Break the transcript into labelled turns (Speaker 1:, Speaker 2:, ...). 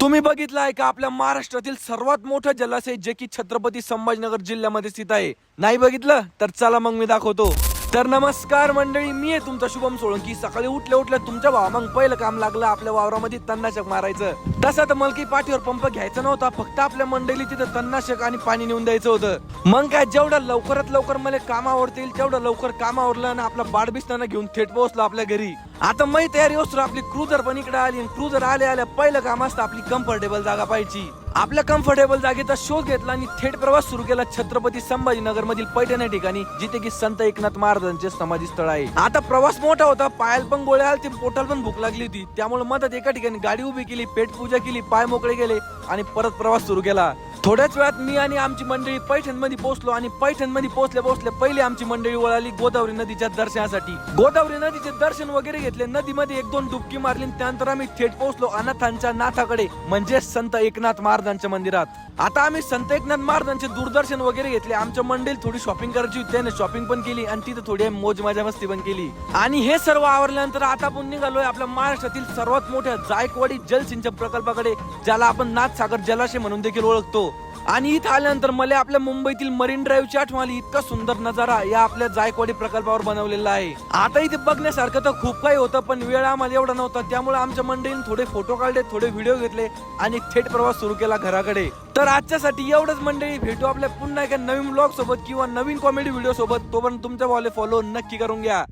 Speaker 1: तुम्ही बघितलं का आपल्या महाराष्ट्रातील सर्वात मोठं जलाशय जे की छत्रपती संभाजीनगर जिल्ह्यामध्ये स्थित आहे? नाही बघितलं तर चला मग मी दाखवतो. तर नमस्कार मंडळी, मी आहे तुमचा शुभम सोळंकी. सकाळी उठल्या उठल्या तुमच्या भावा मग पहिलं काम लागलं आपल्या वावरामध्ये तणनाशक मारायचं. तसं तर मला काही पाठीवर पंप घ्यायचा नव्हता, फक्त आपल्या मंडळी तिथं तणनाशक आणि पाणी नेऊन द्यायचं होतं. मग काय, जेवढं लवकरात लवकर मला काम आवडतील तेवढं लवकर काम आवरलं आणि आपला बाडबिस्ताना घेऊन थेट पोहोचलो आपल्या घरी. आता मी तयारी होतो, आपली क्रुझर पण इकडे आली. क्रुझर आल्या पहिलं काम असतं आपली कम्फर्टेबल जागा पाहिजे. आपल्या कम्फर्टेबल जागेचा शोध घेतला आणि थेट प्रवास सुरू केला छत्रपती संभाजीनगर मधील पैठण या ठिकाणी, जिथे की संत एकनाथ महाराजांचे समाधी स्थळ आहे. आता प्रवास मोठा होता, पायाला पण गोळ्या आलती, पोटाला पण भूक लागली होती. त्यामुळे मदत एका ठिकाणी गाडी उभी केली, पेट पूजा केली, पाय मोकळे गेले आणि परत प्रवास सुरू केला. थोड्याच वेळात मी आणि आमची मंडळी पैठण मध्ये पोहोचलो आणि पैठण मध्ये पोहोचल्या पहिले आमची मंडळी वळाली गोदावरी नदीच्या दर्शनासाठी. गोदावरी नदीचे दर्शन वगैरे घेतले, नदीमध्ये एक दोन डुबकी मारली. त्यानंतर आम्ही थेट पोहोचलो अनाथांच्या नाथाकडे, म्हणजे संत एकनाथ महाराजांच्या मंदिरात. आता आम्ही संत एकनाथ महाराजांचे दूरदर्शन वगैरे घेतले. आमच्या मंडळीत थोडी शॉपिंग करायची होती, त्याने शॉपिंग पण केली आणि तिथे थोडी मोज मजा मस्ती पण केली. आणि हे सर्व आवरल्यानंतर आता आपण निघालोय आपल्या महाराष्ट्रातील सर्वात मोठ्या जायकवाडी जलसिंचन प्रकल्पाकडे, ज्याला आपण नाथसागर जलाशय म्हणून देखील ओळखतो. आणि इथं आल्यानंतर मला आपल्या मुंबईतील मरीन ड्राईव्हची आठवण आली. इतका सुंदर नजारा या आपल्या जायकवाडी प्रकल्पावर बनवलेला आहे. आता इथे बघण्यासारखं तर खूप काही होतं, पण वेळ आम्हाला एवढा नव्हता. त्यामुळे आमच्या मंडळीने थोडे फोटो काढले, थोडे व्हिडिओ घेतले आणि थेट प्रवास सुरू केला घराकडे. तर आजच्यासाठी एवढंच मंडळी. भेटू आपल्या पुन्हा एका नवीन ब्लॉग सोबत किंवा नवीन कॉमेडी व्हिडिओ सोबत. तोपर्यंत तुमच्या फॉलो नक्की करून घ्या.